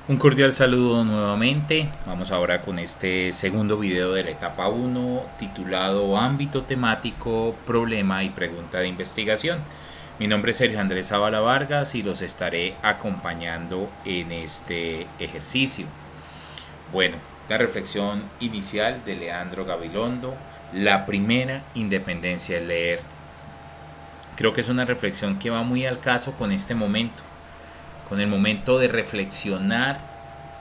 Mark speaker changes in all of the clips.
Speaker 1: Un cordial saludo nuevamente. Vamos ahora con este segundo video de la etapa 1 titulado Ámbito temático, problema y pregunta de investigación. Mi nombre es Sergio Andrés Zavala Vargas y los estaré acompañando en este ejercicio. Bueno, la reflexión inicial de Leandro Gabilondo, la primera independencia es leer. Creo que es una reflexión que va muy al caso con este momento, con el momento de reflexionar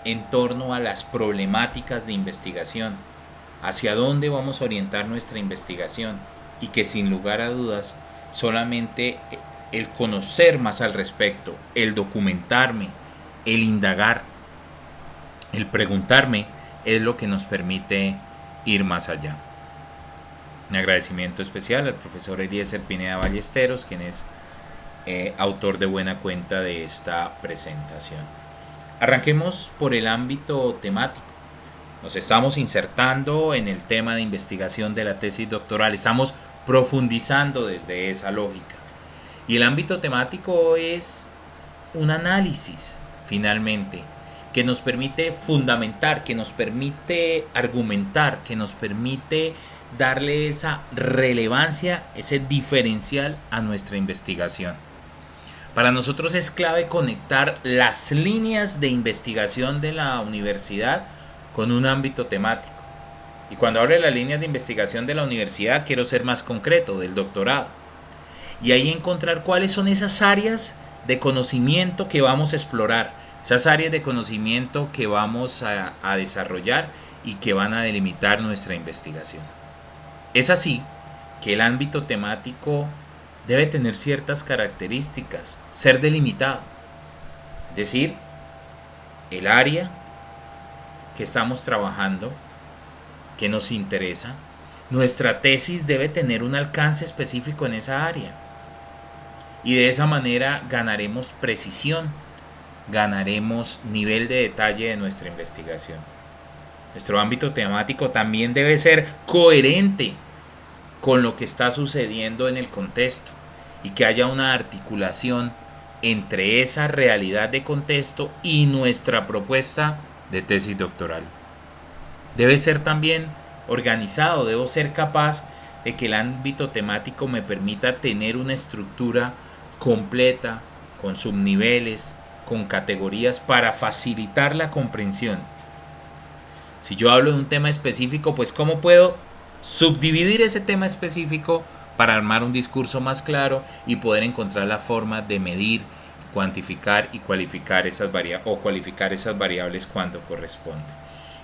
Speaker 1: en torno a las problemáticas de investigación, hacia dónde vamos a orientar nuestra investigación y que sin lugar a dudas solamente el conocer más al respecto, el documentarme, el indagar, el preguntarme es lo que nos permite ir más allá. Un agradecimiento especial al profesor Eliezer Pineda Ballesteros, quien es autor de buena cuenta de esta presentación. Arranquemos por el ámbito temático. Nos estamos insertando en el tema de investigación de la tesis doctoral, estamos profundizando desde esa lógica. Y el ámbito temático es un análisis, finalmente, que nos permite fundamentar, que nos permite argumentar, que nos permite darle esa relevancia, ese diferencial a nuestra investigación. Para nosotros es clave conectar las líneas de investigación de la universidad con un ámbito temático. Y cuando hablo de las líneas de investigación de la universidad, quiero ser más concreto, del doctorado. Y ahí encontrar cuáles son esas áreas de conocimiento que vamos a explorar, esas áreas de conocimiento que vamos a desarrollar y que van a delimitar nuestra investigación. Es así que el ámbito temático debe tener ciertas características, ser delimitado. Es decir, el área que estamos trabajando, que nos interesa, nuestra tesis debe tener un alcance específico en esa área. Y de esa manera ganaremos precisión, ganaremos nivel de detalle de nuestra investigación. Nuestro ámbito temático también debe ser coherente con lo que está sucediendo en el contexto y que haya una articulación entre esa realidad de contexto y nuestra propuesta de tesis doctoral. Debe ser también organizado, debo ser capaz de que el ámbito temático me permita tener una estructura completa, con subniveles, con categorías para facilitar la comprensión. Si yo hablo de un tema específico, pues ¿cómo puedo subdividir ese tema específico para armar un discurso más claro y poder encontrar la forma de medir, cuantificar y cualificar esas variables cuando corresponde?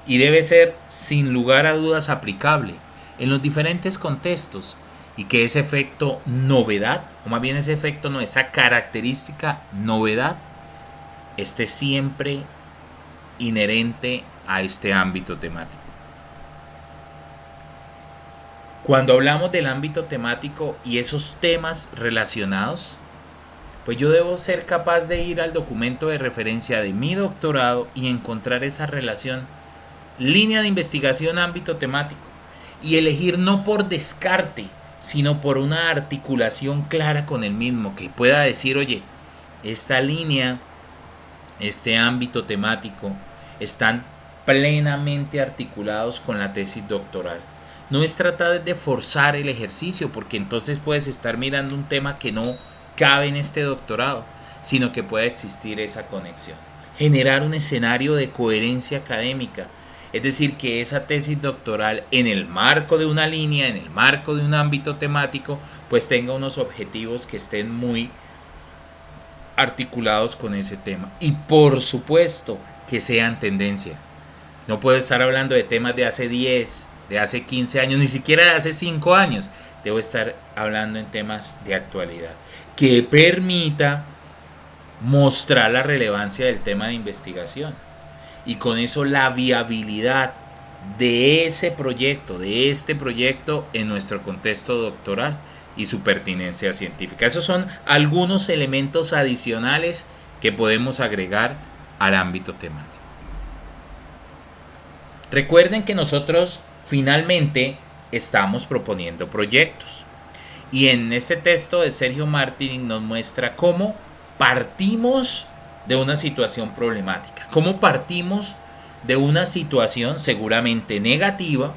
Speaker 1: Y debe ser sin lugar a dudas aplicable en los diferentes contextos y que ese efecto novedad, o más bien ese efecto no, esa característica novedad esté siempre inherente a este ámbito temático. Cuando hablamos del ámbito temático y esos temas relacionados, pues yo debo ser capaz de ir al documento de referencia de mi doctorado y encontrar esa relación, línea de investigación, ámbito temático, y elegir no por descarte, sino por una articulación clara con el mismo, que pueda decir, oye, esta línea, este ámbito temático, están plenamente articulados con la tesis doctoral. No es tratar de forzar el ejercicio, porque entonces puedes estar mirando un tema que no cabe en este doctorado, sino que pueda existir esa conexión. Generar un escenario de coherencia académica, es decir, que esa tesis doctoral en el marco de una línea, en el marco de un ámbito temático, pues tenga unos objetivos que estén muy articulados con ese tema. Y por supuesto que sean tendencia. No puedo estar hablando de temas de hace 10, de hace 15 años, ni siquiera de hace 5 años. Debo estar hablando en temas de actualidad, que permita mostrar la relevancia del tema de investigación y con eso la viabilidad de ese proyecto, de este proyecto en nuestro contexto doctoral y su pertinencia científica. Esos son algunos elementos adicionales que podemos agregar al ámbito temático. Recuerden que nosotros finalmente estamos proponiendo proyectos. Y en ese texto de Sergio Martin nos muestra cómo partimos de una situación problemática? ¿Cómo partimos de una situación seguramente negativa,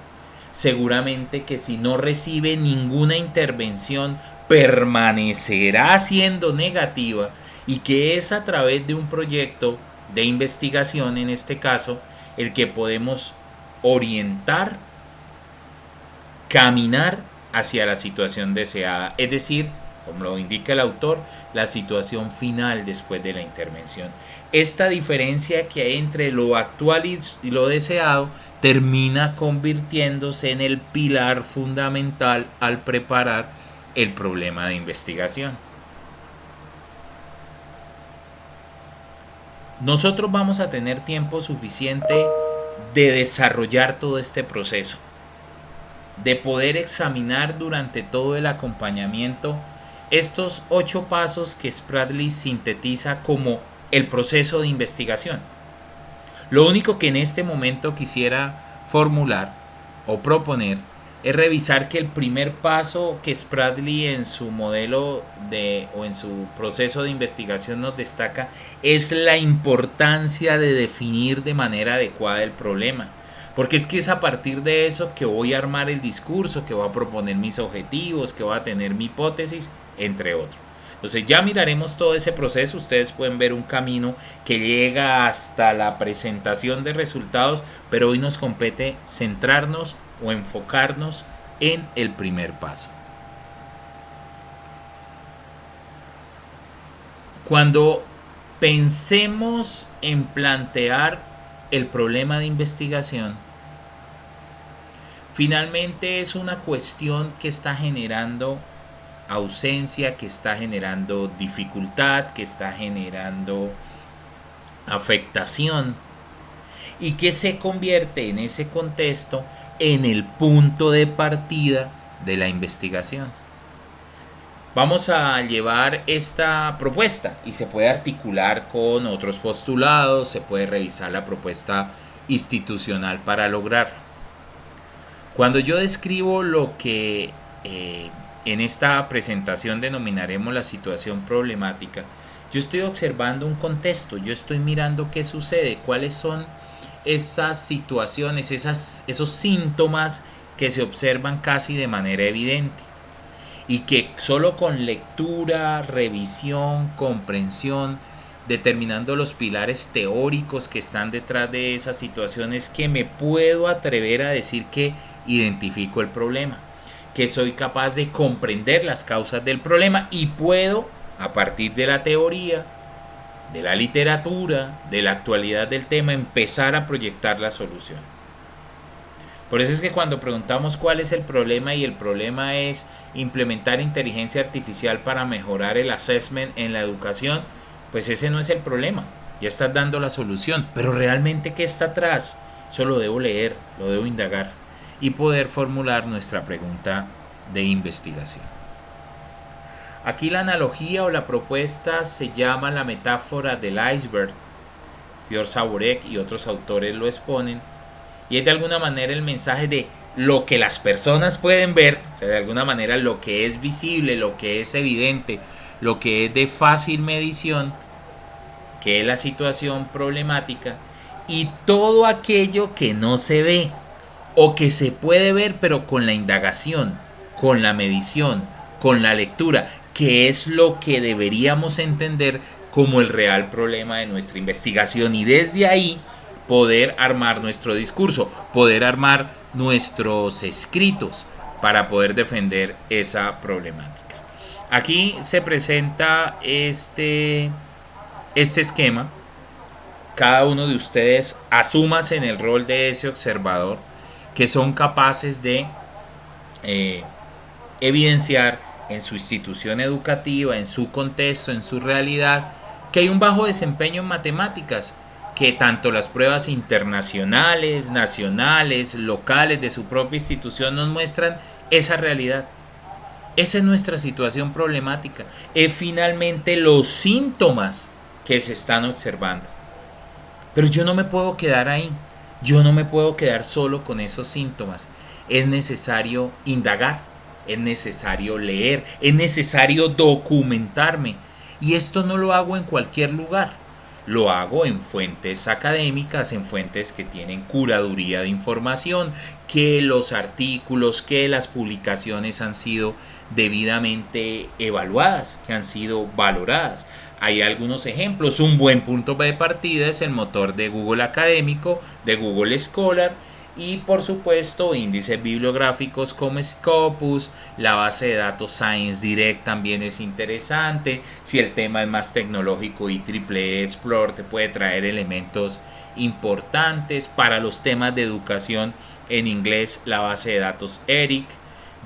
Speaker 1: seguramente que si no recibe ninguna intervención permanecerá siendo negativa, y que es a través de un proyecto de investigación, en este caso, el que podemos orientar, caminar hacia la situación deseada, es decir, como lo indica el autor, la situación final después de la intervención? Esta diferencia que hay entre lo actual y lo deseado termina convirtiéndose en el pilar fundamental al preparar el problema de investigación. Nosotros vamos a tener tiempo suficiente de desarrollar todo este proceso, de poder examinar durante todo el acompañamiento estos 8 pasos que Spradley sintetiza como el proceso de investigación. Lo único que en este momento quisiera formular o proponer es revisar que el primer paso que Spradley en su modelo o en su proceso de investigación nos destaca es la importancia de definir de manera adecuada el problema. Porque es que es a partir de eso que voy a armar el discurso, que voy a proponer mis objetivos, que voy a tener mi hipótesis, entre otros. Entonces ya miraremos todo ese proceso. Ustedes pueden ver un camino que llega hasta la presentación de resultados, pero hoy nos compete centrarnos o enfocarnos en el primer paso. Cuando pensemos en plantear el problema de investigación, finalmente es una cuestión que está generando ausencia, que está generando dificultad, que está generando afectación, y que se convierte en ese contexto en el punto de partida de la investigación. Vamos a llevar esta propuesta y se puede articular con otros postulados, se puede revisar la propuesta institucional para lograrlo. Cuando yo describo lo que en esta presentación denominaremos la situación problemática, yo estoy observando un contexto, yo estoy mirando qué sucede, cuáles son esas situaciones, esos síntomas que se observan casi de manera evidente y que solo con lectura, revisión, comprensión, determinando los pilares teóricos que están detrás de esas situaciones, que me puedo atrever a decir que identifico el problema, que soy capaz de comprender las causas del problema y puedo, a partir de la teoría, de la literatura, de la actualidad del tema, empezar a proyectar la solución. Por eso es que cuando preguntamos cuál es el problema, y el problema es implementar inteligencia artificial para mejorar el assessment en la educación, pues ese no es el problema, ya estás dando la solución, pero realmente ¿qué está atrás? Eso lo debo leer, lo debo indagar y poder formular nuestra pregunta de investigación. Aquí la analogía o la propuesta se llama la metáfora del iceberg. Piotr Saborek y otros autores lo exponen, y es de alguna manera el mensaje de lo que las personas pueden ver, o sea, de alguna manera lo que es visible, lo que es evidente, lo que es de fácil medición, que es la situación problemática, y todo aquello que no se ve o que se puede ver pero con la indagación, con la medición, con la lectura, que es lo que deberíamos entender como el real problema de nuestra investigación, y desde ahí poder armar nuestro discurso, poder armar nuestros escritos para poder defender esa problemática. Aquí se presenta este esquema. Cada uno de ustedes asúmase en el rol de ese observador, que son capaces de evidenciar en su institución educativa, en su contexto, en su realidad, que hay un bajo desempeño en matemáticas, que tanto las pruebas internacionales, nacionales, locales de su propia institución nos muestran esa realidad. Esa es nuestra situación problemática. Es finalmente los síntomas que se están observando. Pero yo no me puedo quedar ahí. Yo no me puedo quedar solo con esos síntomas. Es necesario indagar, es necesario leer, es necesario documentarme. Y esto no lo hago en cualquier lugar. Lo hago en fuentes académicas, en fuentes que tienen curaduría de información, que los artículos, que las publicaciones han sido debidamente evaluadas, que han sido valoradas. Hay algunos ejemplos. Un buen punto de partida es el motor de Google Académico, de Google Scholar, y por supuesto índices bibliográficos como Scopus, la base de datos Science Direct también es interesante. Si el tema es más tecnológico, IEEE Explore te puede traer elementos importantes. Para los temas de educación en inglés, la base de datos ERIC,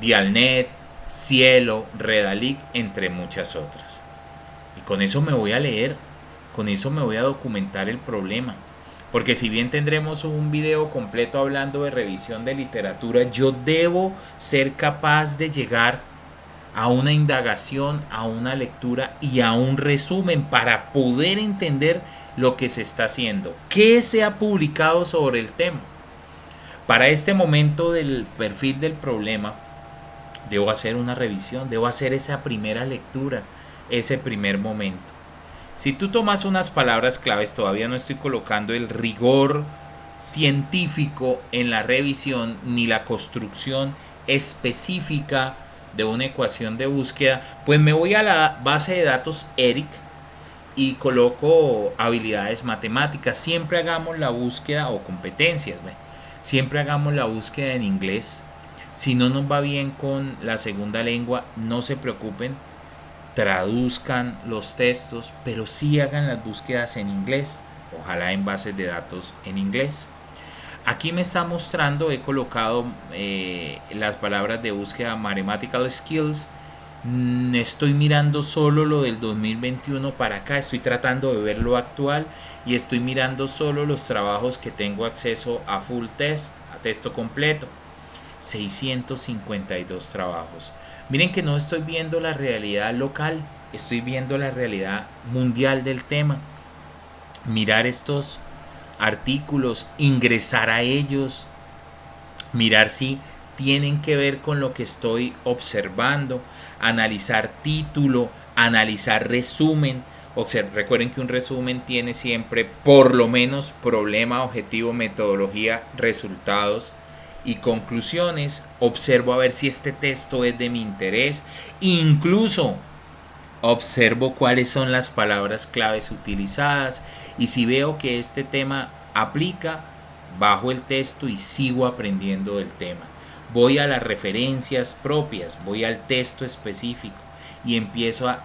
Speaker 1: Dialnet, Cielo, Redalic, entre muchas otras. Y con eso me voy a leer, con eso me voy a documentar el problema. Porque si bien tendremos un video completo hablando de revisión de literatura, yo debo ser capaz de llegar a una indagación, a una lectura y a un resumen para poder entender lo que se está haciendo, qué se ha publicado sobre el tema. Para este momento del perfil del problema, debo hacer una revisión, debo hacer esa primera lectura, ese primer momento. Si tú tomas unas palabras claves, todavía no estoy colocando el rigor científico en la revisión ni la construcción específica de una ecuación de búsqueda, pues me voy a la base de datos ERIC y coloco habilidades matemáticas. Siempre hagamos la búsqueda o competencias, siempre hagamos la búsqueda en inglés. Si no nos va bien con la segunda lengua, no se preocupen, traduzcan los textos, pero sí hagan las búsquedas en inglés, ojalá en bases de datos en inglés. Aquí me está mostrando, he colocado las palabras de búsqueda Mathematical Skills. Estoy mirando solo lo del 2021 para acá, estoy tratando de ver lo actual y estoy mirando solo los trabajos que tengo acceso a full test, a texto completo. 652 trabajos. Miren que no estoy viendo la realidad local, estoy viendo la realidad mundial del tema. Mirar estos artículos, ingresar a ellos, mirar si tienen que ver con lo que estoy observando, analizar título, analizar resumen. Recuerden que un resumen tiene siempre por lo menos problema, objetivo, metodología, resultados y conclusiones. Observo a ver si este texto es de mi interés. Incluso observo cuáles son las palabras claves utilizadas y si veo que este tema aplica, bajo el texto y sigo aprendiendo del tema. Voy a las referencias propias, voy al texto específico y empiezo a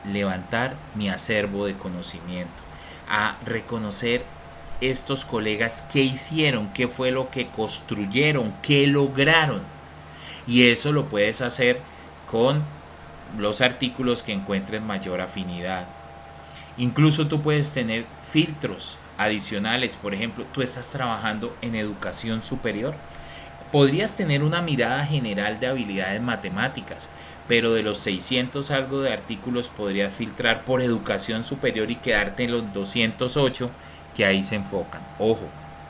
Speaker 1: levantar mi acervo de conocimiento, a reconocer estos colegas qué hicieron, qué fue lo que construyeron, qué lograron. Y eso lo puedes hacer con los artículos que encuentres mayor afinidad. Incluso tú puedes tener filtros adicionales. Por ejemplo, tú estás trabajando en educación superior, podrías tener una mirada general de habilidades matemáticas, pero de los 600 algo de artículos podrías filtrar por educación superior y quedarte en los 208 que ahí se enfocan. Ojo,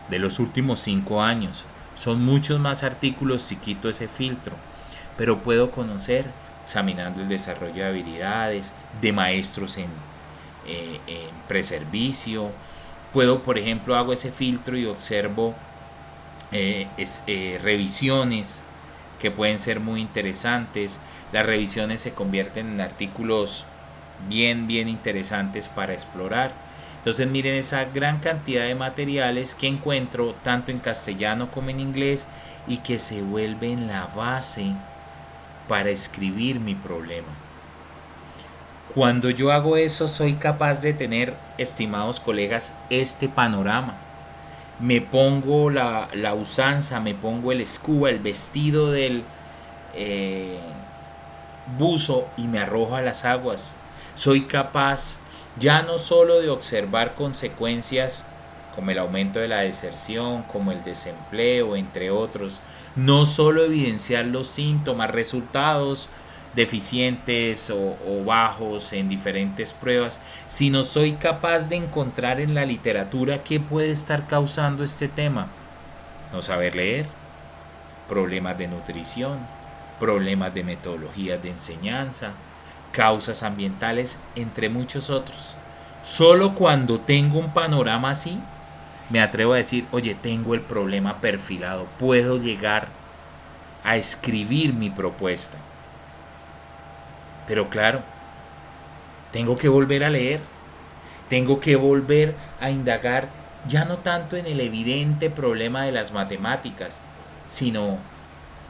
Speaker 1: de los últimos 5 años son muchos más artículos si quito ese filtro, pero puedo conocer examinando el desarrollo de habilidades de maestros en preservicio. Puedo, por ejemplo, hago ese filtro y observo revisiones que pueden ser muy interesantes. Las revisiones se convierten en artículos bien interesantes para explorar. Entonces miren esa gran cantidad de materiales que encuentro tanto en castellano como en inglés y que se vuelven la base para escribir mi problema. Cuando yo hago eso soy capaz de tener, estimados colegas, este panorama. Me pongo la usanza, me pongo el scuba, el vestido del buzo y me arrojo a las aguas. Soy capaz ya no solo de observar consecuencias como el aumento de la deserción, como el desempleo, entre otros, no solo evidenciar los síntomas, resultados deficientes o bajos en diferentes pruebas, sino soy capaz de encontrar en la literatura qué puede estar causando este tema. No saber leer, problemas de nutrición, problemas de metodologías de enseñanza, causas ambientales, entre muchos otros. Solo cuando tengo un panorama así, me atrevo a decir, oye, tengo el problema perfilado, puedo llegar a escribir mi propuesta. Pero claro, tengo que volver a leer, tengo que volver a indagar ya no tanto en el evidente problema de las matemáticas, sino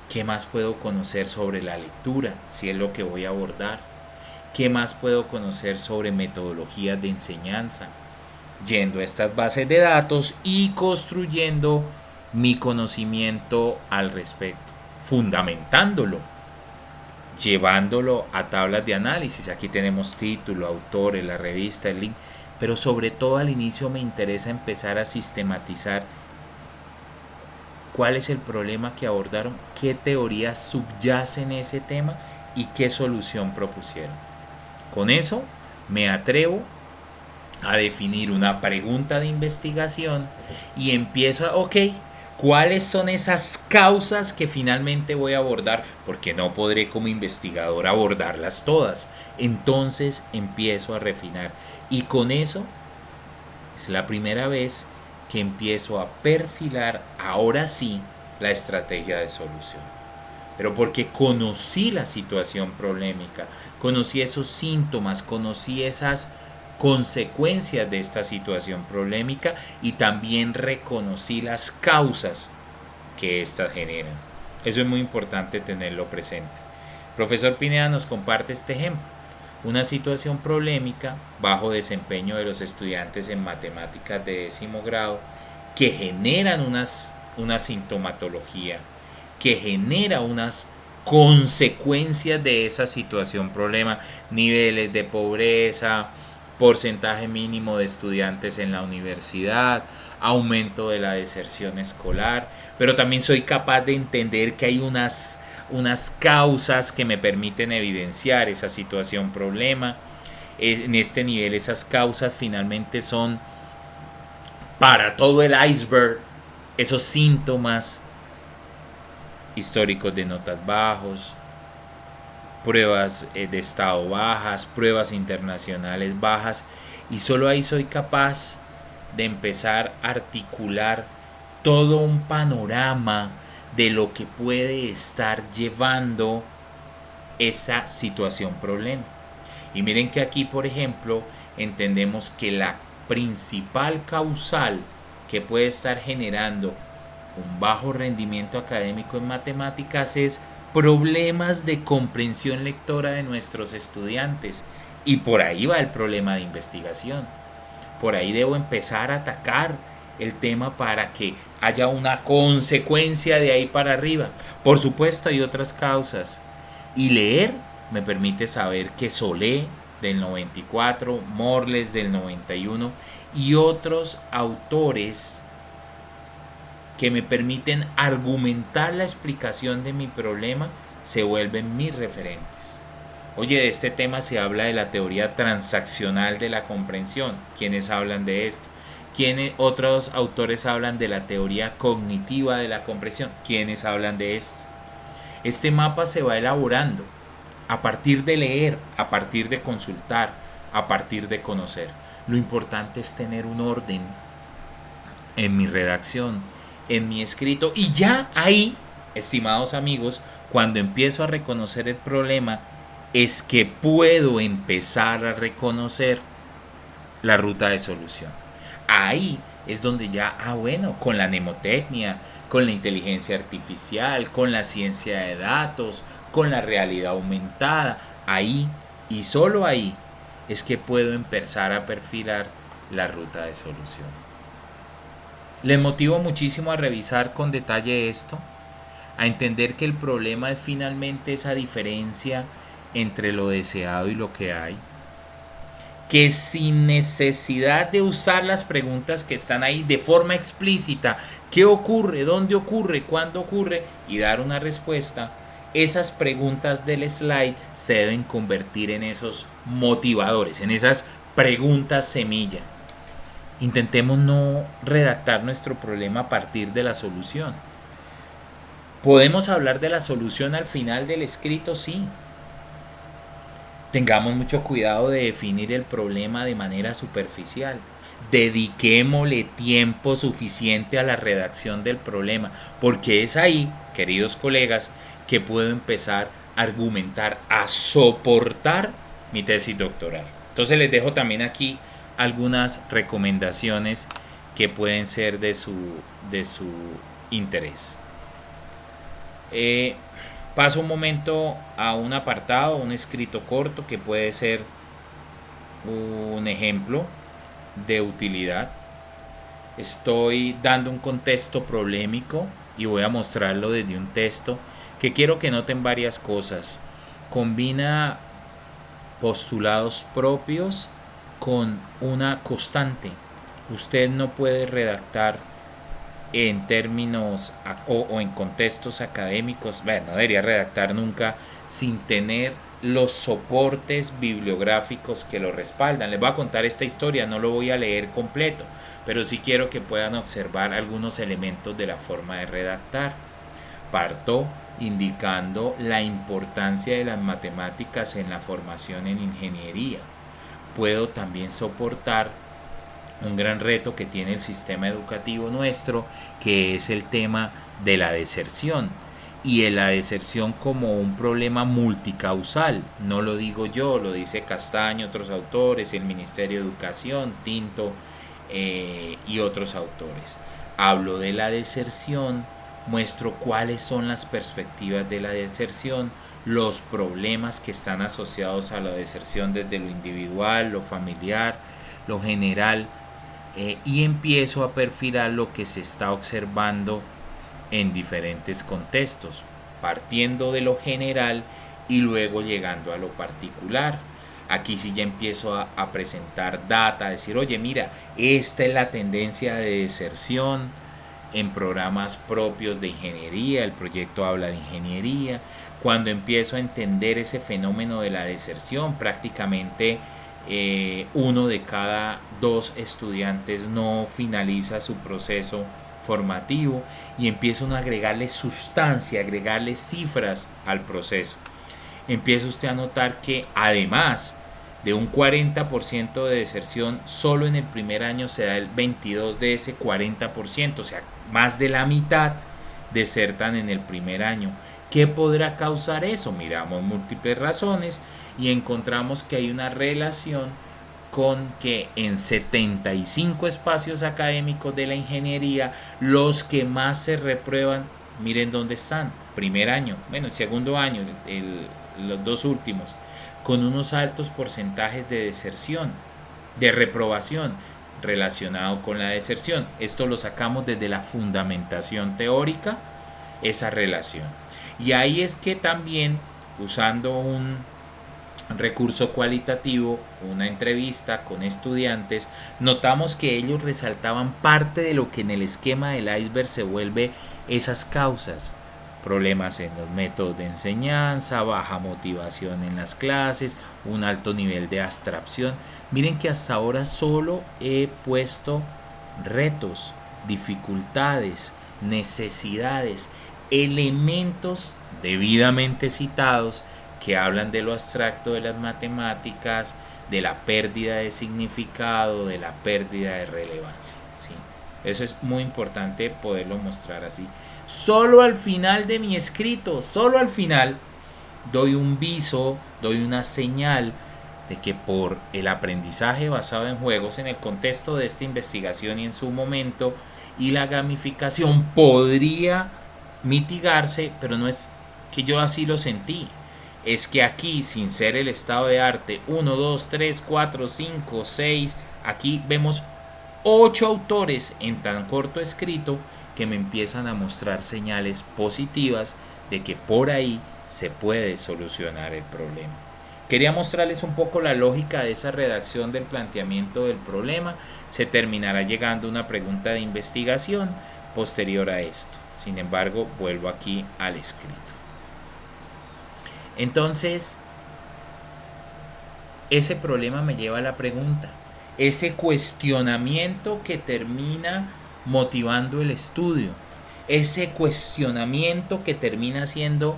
Speaker 1: qué más puedo conocer sobre la lectura, si es lo que voy a abordar, qué más puedo conocer sobre metodologías de enseñanza, yendo a estas bases de datos y construyendo mi conocimiento al respecto, fundamentándolo, llevándolo a tablas de análisis. Aquí tenemos título, autores, la revista, el link, pero sobre todo al inicio me interesa empezar a sistematizar cuál es el problema que abordaron, qué teoría subyace en ese tema y qué solución propusieron. Con eso me atrevo a definir una pregunta de investigación y empiezo a, ok, ¿cuáles son esas causas que finalmente voy a abordar? Porque no podré como investigador abordarlas todas. Entonces empiezo a refinar. Y con eso es la primera vez que empiezo a perfilar, ahora sí, la estrategia de solución. Pero porque conocí la situación problemática, conocí esos síntomas, conocí esas consecuencias de esta situación problemática y también reconocí las causas que éstas generan. Eso es muy importante tenerlo presente. Profesor Pineda nos comparte este ejemplo. Una situación problemática, bajo desempeño de los estudiantes en matemáticas de 10º grado, que generan una sintomatología, que genera unas consecuencias de esa situación problema, niveles de pobreza, porcentaje mínimo de estudiantes en la universidad, aumento de la deserción escolar, pero también soy capaz de entender que hay unas causas que me permiten evidenciar esa situación problema. En este nivel esas causas finalmente son para todo el iceberg, esos síntomas históricos de notas bajos, pruebas de estado bajas, pruebas internacionales bajas, y solo ahí soy capaz de empezar a articular todo un panorama de lo que puede estar llevando esa situación problema. Y miren que aquí, por ejemplo, entendemos que la principal causal que puede estar generando un bajo rendimiento académico en matemáticas es problemas de comprensión lectora de nuestros estudiantes. Y por ahí va el problema de investigación. Por ahí debo empezar a atacar el tema para que haya una consecuencia de ahí para arriba. Por supuesto hay otras causas. Y leer me permite saber que Solé del 94, Morles del 91 y otros autores que me permiten argumentar la explicación de mi problema se vuelven mis referentes. Oye, de este tema se habla de la teoría transaccional de la comprensión. ¿Quiénes hablan de esto? ¿Quiénes otros autores hablan de la teoría cognitiva de la comprensión? ¿Quiénes hablan de esto? Este mapa se va elaborando a partir de leer, a partir de consultar, a partir de conocer. Lo importante es tener un orden en mi redacción, en mi escrito, y ya ahí, estimados amigos, cuando empiezo a reconocer el problema, es que puedo empezar a reconocer la ruta de solución. Ahí es donde ya, bueno, con la mnemotecnia, con la inteligencia artificial, con la ciencia de datos, con la realidad aumentada, ahí y solo ahí es que puedo empezar a perfilar la ruta de solución. Les motivo muchísimo a revisar con detalle esto, a entender que el problema es finalmente esa diferencia entre lo deseado y lo que hay, que sin necesidad de usar las preguntas que están ahí de forma explícita, ¿qué ocurre? ¿Dónde ocurre? ¿Cuándo ocurre? Y dar una respuesta, esas preguntas del slide se deben convertir en esos motivadores, en esas preguntas semilla. Intentemos no redactar nuestro problema a partir de la solución. ¿Podemos hablar de la solución al final del escrito? Sí. Tengamos mucho cuidado de definir el problema de manera superficial. Dediquémosle tiempo suficiente a la redacción del problema, porque es ahí, queridos colegas, que puedo empezar a argumentar, a soportar mi tesis doctoral. Entonces les dejo también aquí algunas recomendaciones que pueden ser de su interés. Paso un momento a un apartado, un escrito corto que puede ser un ejemplo de utilidad. Estoy dando un contexto problemático y voy a mostrarlo desde un texto que quiero que noten varias cosas. Combina postulados propios con una constante. Usted no puede redactar en términos o en contextos académicos, bueno, no debería redactar nunca sin tener los soportes bibliográficos que lo respaldan. Les voy a contar esta historia, no lo voy a leer completo, pero sí quiero que puedan observar algunos elementos de la forma de redactar. Parto indicando la importancia de las matemáticas en la formación en ingeniería. Puedo también soportar un gran reto que tiene el sistema educativo nuestro, que es el tema de la deserción. Y la deserción como un problema multicausal, no lo digo yo, lo dice Castaño, otros autores, el Ministerio de Educación, Tinto y otros autores. Hablo de la deserción, muestro cuáles son las perspectivas de la deserción, los problemas que están asociados a la deserción desde lo individual, lo familiar, lo general, y empiezo a perfilar lo que se está observando en diferentes contextos, partiendo de lo general y luego llegando a lo particular. Aquí sí ya empiezo a presentar data, a decir, oye, mira, esta es la tendencia de deserción en programas propios de ingeniería, el proyecto habla de ingeniería. Cuando empiezo a entender ese fenómeno de la deserción, prácticamente uno de cada dos estudiantes no finaliza su proceso formativo y empieza uno a agregarle sustancia, agregarle cifras al proceso. Empieza usted a notar que además de un 40% de deserción, solo en el primer año se da el 22% de ese 40%, o sea, más de la mitad desertan en el primer año. ¿Qué podrá causar eso? Miramos múltiples razones y encontramos que hay una relación con que en 75 espacios académicos de la ingeniería, los que más se reprueban, miren dónde están, primer año, bueno, el segundo año, los dos últimos, con unos altos porcentajes de deserción, de reprobación relacionado con la deserción. Esto lo sacamos desde la fundamentación teórica, esa relación. Y ahí es que también, usando un recurso cualitativo, una entrevista con estudiantes, notamos que ellos resaltaban parte de lo que en el esquema del iceberg se vuelve esas causas: problemas en los métodos de enseñanza, baja motivación en las clases, un alto nivel de abstracción. Miren que hasta ahora solo he puesto retos, dificultades, necesidades, elementos debidamente citados que hablan de lo abstracto de las matemáticas, de la pérdida de significado, de la pérdida de relevancia, ¿sí? Eso es muy importante poderlo mostrar así. Solo al final de mi escrito, solo al final, doy un viso, doy una señal de que por el aprendizaje basado en juegos, en el contexto de esta investigación y en su momento, y la gamificación podría mitigarse, pero no es que yo así lo sentí. Es que aquí, sin ser el estado de arte 1, 2, 3, 4, 5, 6, aquí vemos 8 autores en tan corto escrito que me empiezan a mostrar señales positivas de que por ahí se puede solucionar el problema. Quería mostrarles un poco la lógica de esa redacción del planteamiento del problema. Se terminará llegando a una pregunta de investigación posterior a esto. Sin embargo, vuelvo aquí al escrito. Entonces, ese problema me lleva a la pregunta, ese cuestionamiento que termina motivando el estudio, ese cuestionamiento que termina siendo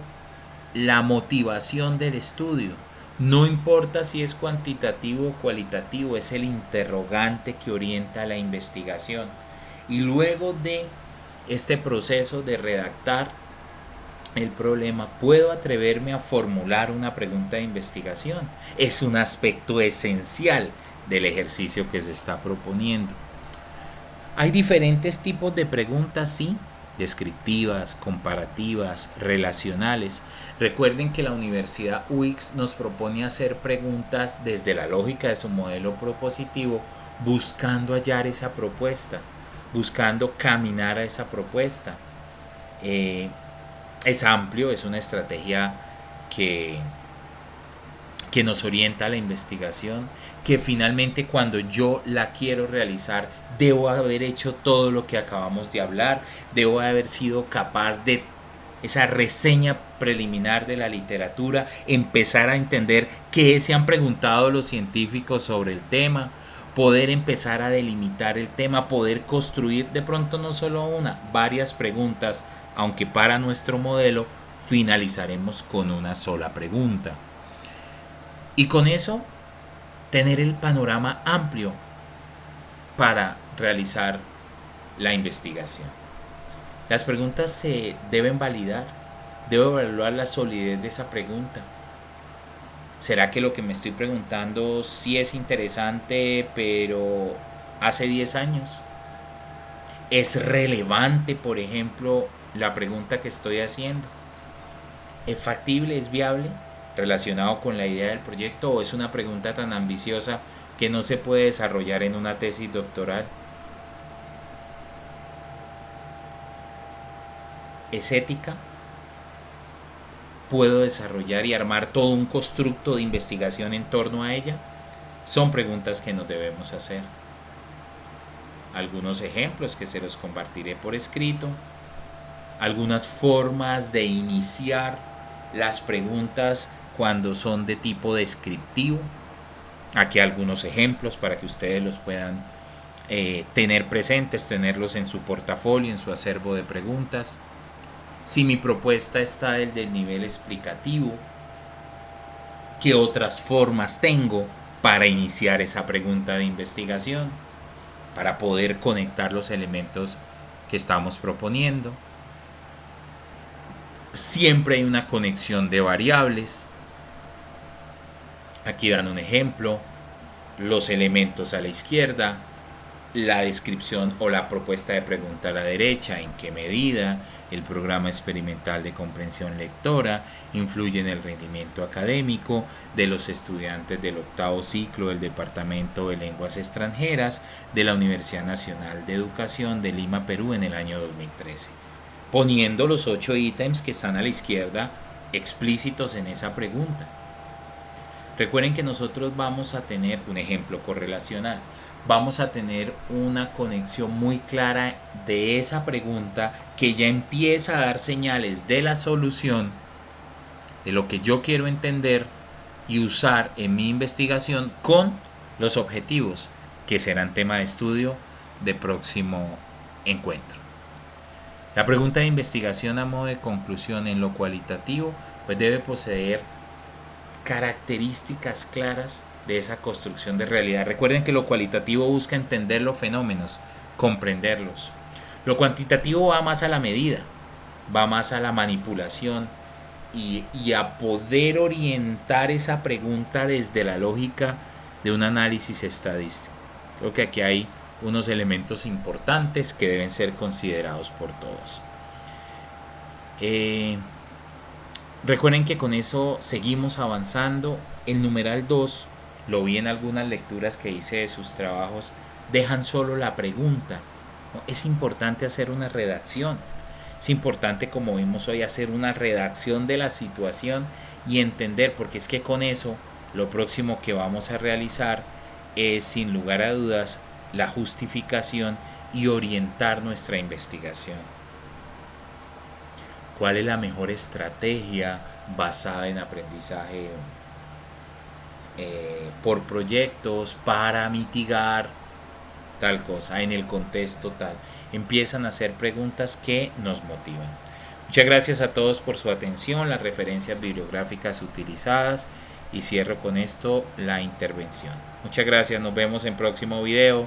Speaker 1: la motivación del estudio. No importa si es cuantitativo o cualitativo, es el interrogante que orienta la investigación. Y luego de este proceso de redactar el problema, puedo atreverme a formular una pregunta de investigación. Es un aspecto esencial del ejercicio que se está proponiendo. Hay diferentes tipos de preguntas, sí, descriptivas, comparativas, relacionales. Recuerden que la Universidad UX nos propone hacer preguntas desde la lógica de su modelo propositivo, buscando hallar esa propuesta, buscando caminar a esa propuesta. Es amplio, es una estrategia que, que nos orienta a la investigación, que finalmente cuando yo la quiero realizar debo haber hecho todo lo que acabamos de hablar, debo haber sido capaz de esa reseña preliminar de la literatura, empezar a entender qué se han preguntado los científicos sobre el tema, poder empezar a delimitar el tema, poder construir de pronto no solo una, varias preguntas, aunque para nuestro modelo finalizaremos con una sola pregunta. Y con eso tener el panorama amplio para realizar la investigación. Las preguntas se deben validar, debo evaluar la solidez de esa pregunta. ¿Será que lo que me estoy preguntando sí es interesante, pero hace 10 años? ¿Es relevante, por ejemplo, la pregunta que estoy haciendo? ¿Es factible, es viable, relacionado con la idea del proyecto, o es una pregunta tan ambiciosa que no se puede desarrollar en una tesis doctoral? ¿Es ética? ¿Puedo desarrollar y armar todo un constructo de investigación en torno a ella? Son preguntas que nos debemos hacer. Algunos ejemplos que se los compartiré por escrito, algunas formas de iniciar las preguntas cuando son de tipo descriptivo. Aquí algunos ejemplos para que ustedes los puedan tener presentes, tenerlos en su portafolio, en su acervo de preguntas. Si mi propuesta está del nivel explicativo, ¿qué otras formas tengo para iniciar esa pregunta de investigación? Para poder conectar los elementos que estamos proponiendo. Siempre hay una conexión de variables. Aquí dan un ejemplo. Los elementos a la izquierda, la descripción o la propuesta de pregunta a la derecha, en qué medida el programa experimental de comprensión lectora influye en el rendimiento académico de los estudiantes del octavo ciclo del Departamento de Lenguas Extranjeras de la Universidad Nacional de Educación de Lima, Perú, en el año 2013. Poniendo los 8 ítems que están a la izquierda explícitos en esa pregunta. Recuerden que nosotros vamos a tener un ejemplo correlacional. Vamos a tener una conexión muy clara de esa pregunta que ya empieza a dar señales de la solución, de lo que yo quiero entender y usar en mi investigación con los objetivos que serán tema de estudio de próximo encuentro. La pregunta de investigación a modo de conclusión en lo cualitativo pues debe poseer características claras de esa construcción de realidad. Recuerden que lo cualitativo busca entender los fenómenos, comprenderlos. Lo cuantitativo va más a la medida, va más a la manipulación y a poder orientar esa pregunta desde la lógica de un análisis estadístico. Creo que aquí hay unos elementos importantes que deben ser considerados por todos. Recuerden que con eso seguimos avanzando. El numeral 2, lo vi en algunas lecturas que hice de sus trabajos, dejan solo la pregunta. Es importante hacer una redacción. Es importante, como vimos hoy, hacer una redacción de la situación y entender, porque es que con eso lo próximo que vamos a realizar es, sin lugar a dudas, la justificación y orientar nuestra investigación. ¿Cuál es la mejor estrategia basada en aprendizaje por proyectos para mitigar tal cosa en el contexto tal? Empiezan a hacer preguntas que nos motivan. Muchas gracias a todos por su atención, las referencias bibliográficas utilizadas y cierro con esto la intervención. Muchas gracias, nos vemos en próximo video.